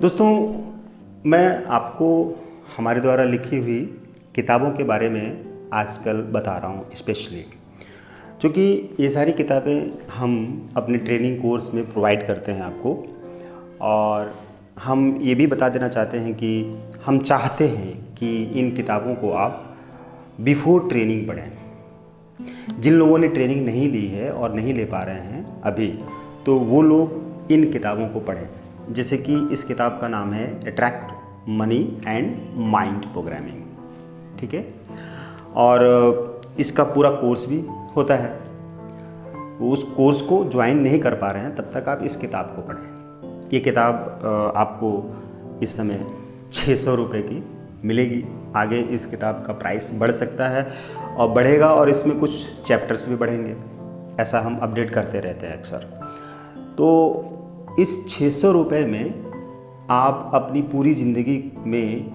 दोस्तों, मैं आपको हमारे द्वारा लिखी हुई किताबों के बारे में आजकल बता रहा हूँ, स्पेशली क्योंकि ये सारी किताबें हम अपने ट्रेनिंग कोर्स में प्रोवाइड करते हैं आपको। और हम ये भी बता देना चाहते हैं कि हम चाहते हैं कि इन किताबों को आप बिफोर ट्रेनिंग पढ़ें। जिन लोगों ने ट्रेनिंग नहीं ली है और नहीं ले पा रहे हैं अभी, तो वो लोग इन किताबों को पढ़ें। जैसे कि इस किताब का नाम है attract money and mind programming, ठीक है। और इसका पूरा कोर्स भी होता है। उस कोर्स को ज्वाइन नहीं कर पा रहे हैं तब तक आप इस किताब को पढ़ें। ये किताब आपको इस समय 600 रुपये की मिलेगी। आगे इस किताब का प्राइस बढ़ सकता है और बढ़ेगा, और इसमें कुछ चैप्टर्स भी बढ़ेंगे। ऐसा हम अपडेट करते रहते हैं अक्सर। तो इस 600 रुपये में आप अपनी पूरी ज़िंदगी में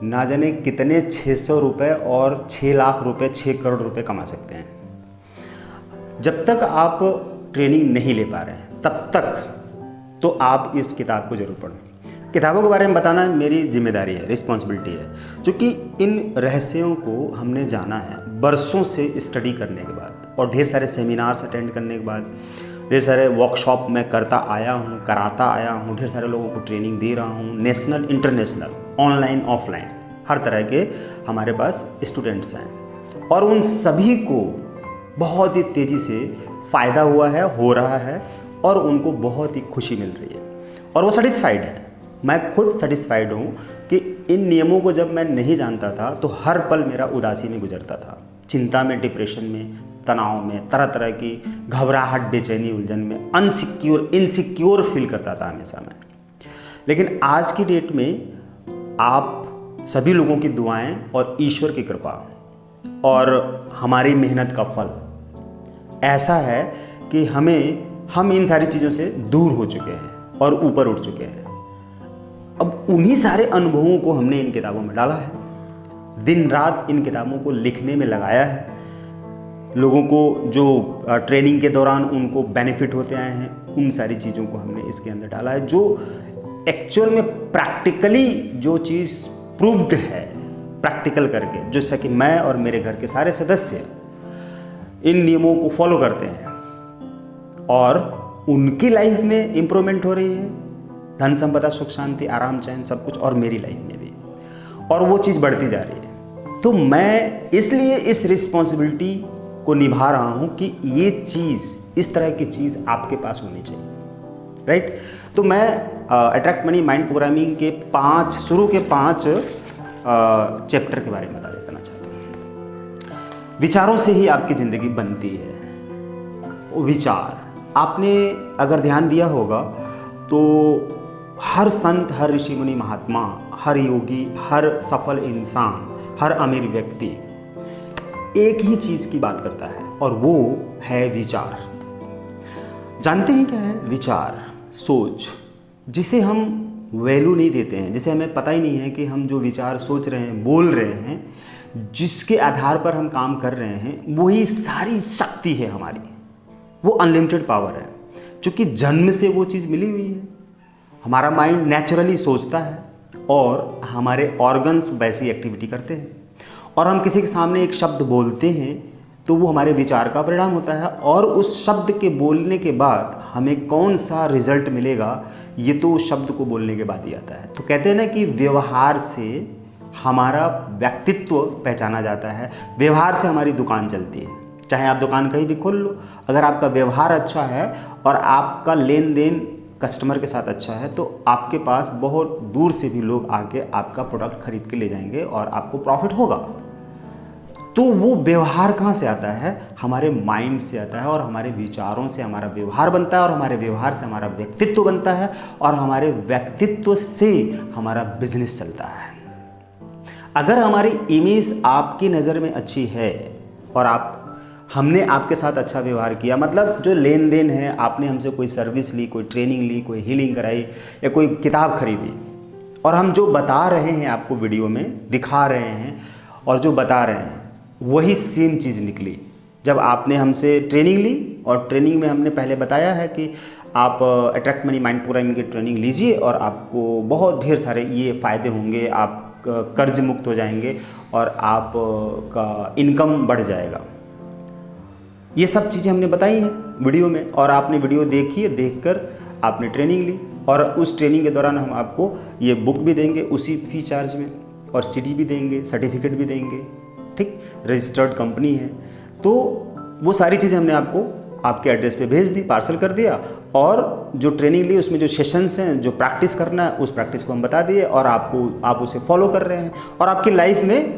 ना जाने कितने 600 रुपये और 6 लाख रुपए, 6 करोड़ रुपए कमा सकते हैं। जब तक आप ट्रेनिंग नहीं ले पा रहे हैं तब तक तो आप इस किताब को ज़रूर पढ़ें। किताबों के बारे में बताना मेरी जिम्मेदारी है, रिस्पॉन्सिबिलिटी है, क्योंकि इन रहस्यों को हमने जाना है बरसों से स्टडी करने के बाद, और ढेर सारे सेमिनार्स अटेंड करने के बाद, ढेर सारे वर्कशॉप में करता आया हूँ, कराता आया हूँ, ढेर सारे लोगों को ट्रेनिंग दे रहा हूँ, नेशनल, इंटरनेशनल, ऑनलाइन, ऑफलाइन, हर तरह के हमारे पास स्टूडेंट्स हैं। और उन सभी को बहुत ही तेज़ी से फ़ायदा हुआ है, हो रहा है, और उनको बहुत ही खुशी मिल रही है, और वो सेटिस्फाइड है। मैं खुद सेटिस्फाइड हूँ कि इन नियमों को जब मैं नहीं जानता था तो हर पल मेरा उदासी में गुजरता था, चिंता में, डिप्रेशन में, तनाव में, तरह तरह की घबराहट, बेचैनी, उलझन में, इनसिक्योर फील करता था हमेशा मैं। लेकिन आज की डेट में आप सभी लोगों की दुआएं और ईश्वर की कृपा और हमारी मेहनत का फल ऐसा है कि हम इन सारी चीज़ों से दूर हो चुके हैं और ऊपर उठ चुके हैं। अब उन्हीं सारे अनुभवों को हमने इन किताबों में डाला है, दिन रात इन किताबों को लिखने में लगाया है। लोगों को जो ट्रेनिंग के दौरान उनको बेनिफिट होते आए हैं, उन सारी चीज़ों को हमने इसके अंदर डाला है, जो एक्चुअल में प्रैक्टिकली जो चीज़ प्रूव्ड है, प्रैक्टिकल करके, जैसा कि मैं और मेरे घर के सारे सदस्य इन नियमों को फॉलो करते हैं और उनकी लाइफ में इम्प्रूवमेंट हो रही है, धन संपदा, सुख शांति, आराम, चैन, सब कुछ, और मेरी लाइफ में भी, और वो चीज़ बढ़ती जा रही है। तो मैं इसलिए इस रिस्पॉन्सिबिलिटी को निभा रहा हूं कि ये चीज़, इस तरह की चीज़ आपके पास होनी चाहिए, राइट। तो मैं अट्रैक्ट मनी माइंड प्रोग्रामिंग के 5 चैप्टर के बारे में बता देना चाहता हूँ। विचारों से ही आपकी ज़िंदगी बनती है। विचार, आपने अगर ध्यान दिया होगा तो हर संत, हर ऋषि मुनि, महात्मा, हर योगी, हर सफल इंसान, हर अमीर व्यक्ति एक ही चीज़ की बात करता है, और वो है विचार। जानते हैं क्या है विचार? सोच, जिसे हम वैल्यू नहीं देते हैं, जिसे हमें पता ही नहीं है कि हम जो विचार सोच रहे हैं, बोल रहे हैं, जिसके आधार पर हम काम कर रहे हैं, वही सारी शक्ति है हमारी। वो अनलिमिटेड पावर है, क्योंकि जन्म से वो चीज़ मिली हुई है। हमारा माइंड नेचुरली सोचता है और हमारे ऑर्गन्स वैसी एक्टिविटी करते हैं, और हम किसी के सामने एक शब्द बोलते हैं तो वो हमारे विचार का परिणाम होता है, और उस शब्द के बोलने के बाद हमें कौन सा रिजल्ट मिलेगा, ये तो उस शब्द को बोलने के बाद ही आता है। तो कहते हैं ना कि व्यवहार से हमारा व्यक्तित्व पहचाना जाता है, व्यवहार से हमारी दुकान चलती है। चाहे आप दुकान कहीं भी खोल लो, अगर आपका व्यवहार अच्छा है और आपका लेन देन कस्टमर के साथ अच्छा है, तो आपके पास बहुत दूर से भी लोग आके आपका प्रोडक्ट खरीद के ले जाएंगे और आपको प्रॉफिट होगा। तो वो व्यवहार कहाँ से आता है? हमारे माइंड से आता है, और हमारे विचारों से हमारा व्यवहार बनता है, और हमारे व्यवहार से हमारा व्यक्तित्व बनता है, और हमारे व्यक्तित्व से हमारा बिजनेस चलता है। अगर हमारी इमेज आपकी नज़र में अच्छी है और हमने आपके साथ अच्छा व्यवहार किया, मतलब जो लेन देन है, आपने हमसे कोई सर्विस ली, कोई ट्रेनिंग ली, कोई हीलिंग कराई, या कोई किताब खरीदी, और हम जो बता रहे हैं आपको वीडियो में दिखा रहे हैं और जो बता रहे हैं वही सेम चीज़ निकली। जब आपने हमसे ट्रेनिंग ली, और ट्रेनिंग में हमने पहले बताया है कि आप अट्रैक्ट मनी माइंड प्रोग्रामिंग की ट्रेनिंग लीजिए और आपको बहुत ढेर सारे ये फ़ायदे होंगे। आप कर्ज मुक्त हो जाएंगे और आपका इनकम बढ़ जाएगा। ये सब चीज़ें हमने बताई हैं वीडियो में, और आपने वीडियो देखी है, देखकर आपने ट्रेनिंग ली, और उस ट्रेनिंग के दौरान हम आपको ये बुक भी देंगे उसी फी चार्ज में, और सीडी भी देंगे, सर्टिफिकेट भी देंगे, ठीक, रजिस्टर्ड कंपनी है। तो वो सारी चीज़ें हमने आपको आपके एड्रेस पे भेज दी, पार्सल कर दिया, और जो ट्रेनिंग ली उसमें जो सेशंस हैं, जो प्रैक्टिस करना है, उस प्रैक्टिस को हम बता दिए, और आप उसे फॉलो कर रहे हैं, और आपकी लाइफ में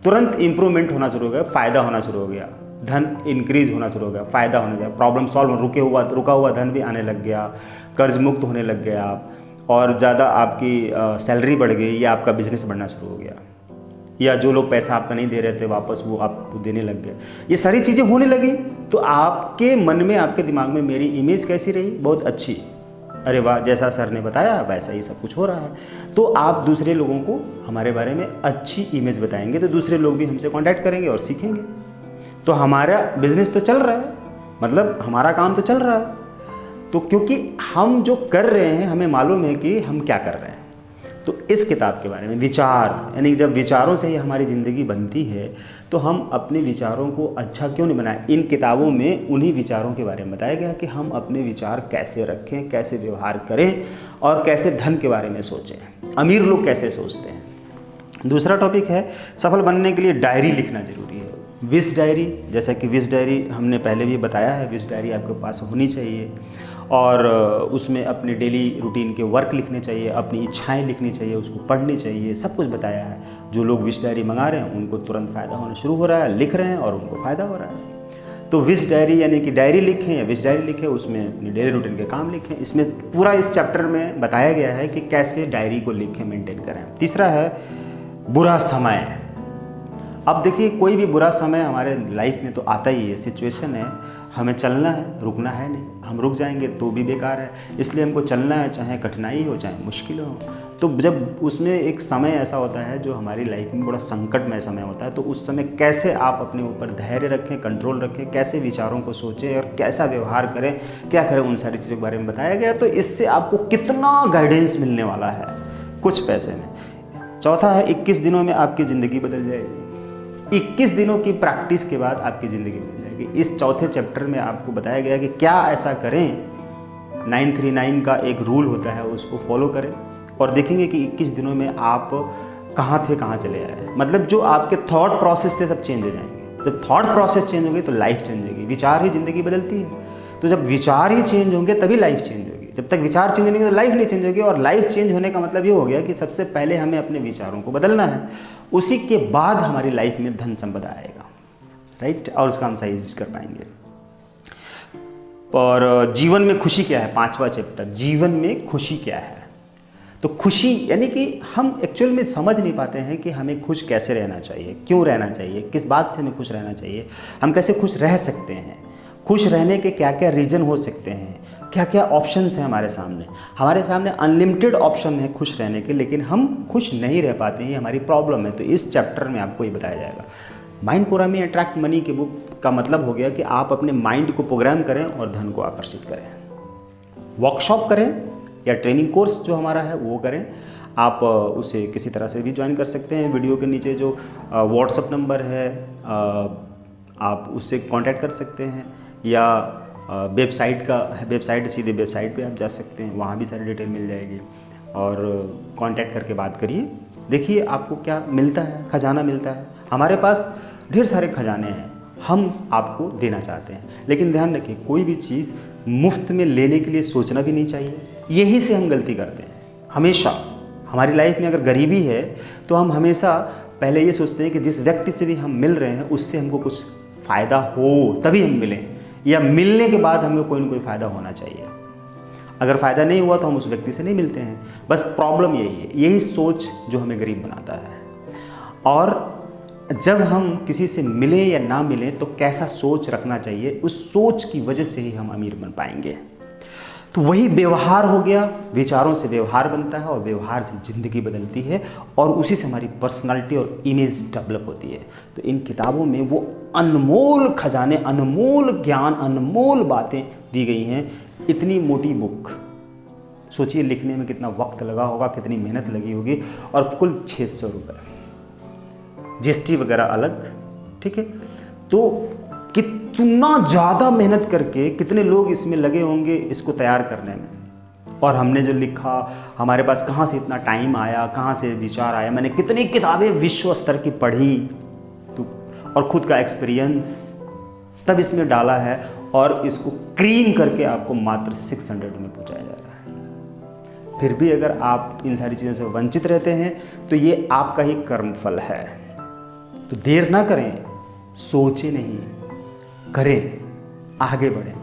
तुरंत इंप्रूवमेंट होना शुरू हो गया, फ़ायदा होना शुरू हो गया, धन इंक्रीज होना शुरू हो गया, फ़ायदा होने लगा, प्रॉब्लम सॉल्व, रुका हुआ धन भी आने लग गया, कर्ज मुक्त होने लग गया आप, और ज़्यादा आपकी सैलरी बढ़ गई, या आपका बिजनेस बढ़ना शुरू हो गया, या जो लोग पैसा आपका नहीं दे रहे थे वापस वो आपको देने लग गए। ये सारी चीज़ें होने लगी तो आपके मन में, आपके दिमाग में मेरी इमेज कैसी रही? बहुत अच्छी। अरे वाह, जैसा सर ने बताया वैसा ही सब कुछ हो रहा है। तो आप दूसरे लोगों को हमारे बारे में अच्छी इमेज बताएंगे तो दूसरे लोग भी हमसे कांटेक्ट करेंगे और सीखेंगे। तो हमारा बिजनेस तो चल रहा है, मतलब हमारा काम तो चल रहा है। तो क्योंकि हम जो कर रहे हैं हमें मालूम है कि हम क्या कर रहे हैं। तो इस किताब के बारे में विचार, यानी जब विचारों से ही हमारी ज़िंदगी बनती है तो हम अपने विचारों को अच्छा क्यों नहीं बनाएं। इन किताबों में उन्हीं विचारों के बारे में बताया गया कि हम अपने विचार कैसे रखें, कैसे व्यवहार करें, और कैसे धन के बारे में सोचें, अमीर लोग कैसे सोचते हैं। दूसरा टॉपिक है सफल बनने के लिए डायरी लिखना जरूरी है। विश डायरी, जैसा कि विश डायरी हमने पहले भी बताया है, विश डायरी आपके पास होनी चाहिए, और उसमें अपने डेली रूटीन के वर्क लिखने चाहिए, अपनी इच्छाएं लिखनी चाहिए, उसको पढ़नी चाहिए, सब कुछ बताया है। जो लोग विश डायरी मंगा रहे हैं उनको तुरंत फ़ायदा होना शुरू हो रहा है, लिख रहे हैं और उनको फ़ायदा हो रहा है। तो विश डायरी यानी कि डायरी लिखें या विश डायरी लिखें, उसमें अपनी डेली रूटीन के काम लिखें। इसमें पूरा इस चैप्टर में बताया गया है कि कैसे डायरी को लिखें, मेंटेन करें। तीसरा है बुरा समय। अब देखिए, कोई भी बुरा समय हमारे लाइफ में तो आता ही है, सिचुएशन है, हमें चलना है, रुकना है नहीं। हम रुक जाएंगे तो भी बेकार है, इसलिए हमको चलना है, चाहे कठिनाई हो चाहे मुश्किल हो। तो जब उसमें एक समय ऐसा होता है जो हमारी लाइफ में बड़ा संकटमय समय होता है, तो उस समय कैसे आप अपने ऊपर धैर्य रखें, कंट्रोल रखें, कैसे विचारों को सोचें और कैसा व्यवहार करें, क्या करें, उन सारी चीज़ों के बारे में बताया गया। तो इससे आपको कितना गाइडेंस मिलने वाला है कुछ पैसे में। चौथा है 21 दिनों में आपकी ज़िंदगी बदल जाएगी। 21 दिनों की प्रैक्टिस के बाद आपकी ज़िंदगी बदल जाएगी। इस चौथे चैप्टर में आपको बताया गया कि क्या ऐसा करें। 939 का एक रूल होता है, उसको फॉलो करें और देखेंगे कि 21 दिनों में आप कहाँ थे कहाँ चले आए। मतलब जो आपके थॉट प्रोसेस थे सब चेंज हो जाएंगे। जब थॉट प्रोसेस चेंज होगी तो लाइफ चेंज होगी। विचार ही ज़िंदगी बदलती है, तो जब विचार ही चेंज होंगे तभी लाइफ चेंज होगी। जब तक विचार चेंज नहीं होंगे तो लाइफ नहीं चेंज होगी। और लाइफ चेंज होने का मतलब ये हो गया कि सबसे पहले हमें अपने विचारों को बदलना है, उसी के बाद हमारी लाइफ में धन संपदा आएगा, राइट, और उसका हम सही यूज कर पाएंगे। और जीवन में खुशी क्या है, 5वां चैप्टर, जीवन में खुशी क्या है। तो खुशी यानी कि हम एक्चुअल में समझ नहीं पाते हैं कि हमें खुश कैसे रहना चाहिए, क्यों रहना चाहिए, किस बात से हमें खुश रहना चाहिए, हम कैसे खुश रह सकते हैं, खुश रहने के क्या क्या रीज़न हो सकते हैं, क्या क्या ऑप्शंस हैं हमारे सामने अनलिमिटेड ऑप्शन है खुश रहने के, लेकिन हम खुश नहीं रह पाते हैं, हमारी प्रॉब्लम है। तो इस चैप्टर में आपको ये बताया जाएगा। माइंड प्रोग्रामिंग अट्रैक्ट मनी के बुक का मतलब हो गया कि आप अपने माइंड को प्रोग्राम करें और धन को आकर्षित करें। वर्कशॉप करें या ट्रेनिंग कोर्स जो हमारा है वो करें। आप उसे किसी तरह से भी ज्वाइन कर सकते हैं। वीडियो के नीचे जो व्हाट्सअप नंबर है आप उससे कांटेक्ट कर सकते हैं, या वेबसाइट का है, वेबसाइट सीधे वेबसाइट पे आप जा सकते हैं, वहाँ भी सारी डिटेल मिल जाएगी। और कांटेक्ट करके बात करिए, देखिए आपको क्या मिलता है, खजाना मिलता है। हमारे पास ढेर सारे खजाने हैं, हम आपको देना चाहते हैं, लेकिन ध्यान रखिए कोई भी चीज़ मुफ्त में लेने के लिए सोचना भी नहीं चाहिए। यही से हम गलती करते हैं हमेशा। हमारी लाइफ में अगर गरीबी है तो हम हमेशा पहले ये सोचते हैं कि जिस व्यक्ति से भी हम मिल रहे हैं उससे हमको कुछ फ़ायदा हो तभी हम मिलें, या मिलने के बाद हमें कोई ना कोई फ़ायदा होना चाहिए। अगर फ़ायदा नहीं हुआ तो हम उस व्यक्ति से नहीं मिलते हैं। बस प्रॉब्लम यही है, यही सोच जो हमें गरीब बनाता है। और जब हम किसी से मिलें या ना मिलें तो कैसा सोच रखना चाहिए, उस सोच की वजह से ही हम अमीर बन पाएंगे। तो वही व्यवहार हो गया, विचारों से व्यवहार बनता है और व्यवहार से ज़िंदगी बदलती है, और उसी से हमारी पर्सनालिटी और इमेज डेवलप होती है। तो इन किताबों में वो अनमोल खजाने, अनमोल ज्ञान, अनमोल बातें दी गई हैं इतनी मोटी बुक, सोचिए लिखने में कितना वक्त लगा होगा, कितनी मेहनत लगी होगी, और कुल 600 रुपये, जीएसटी वगैरह अलग, ठीक है। तो कितना ज़्यादा मेहनत करके कितने लोग इसमें लगे होंगे इसको तैयार करने में। और हमने जो लिखा, हमारे पास कहाँ से इतना टाइम आया, कहाँ से विचार आया, मैंने कितनी किताबें विश्व स्तर की पढ़ी, तो और ख़ुद का एक्सपीरियंस तब इसमें डाला है, और इसको क्रीम करके आपको मात्र 600 में पहुँचाया जा रहा है। फिर भी अगर आप इन सारी चीज़ों से वंचित रहते हैं तो ये आपका ही कर्मफल है। तो देर ना करें, सोचें नहीं, करें, आगे बढ़ें।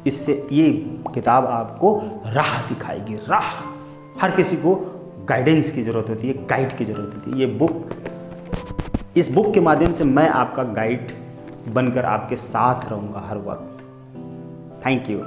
इससे ये किताब आपको राह दिखाएगी, राह। हर किसी को गाइडेंस की ज़रूरत होती है, गाइड की ज़रूरत होती है। ये बुक, इस बुक के माध्यम से मैं आपका गाइड बनकर आपके साथ रहूँगा हर वक्त। Thank you.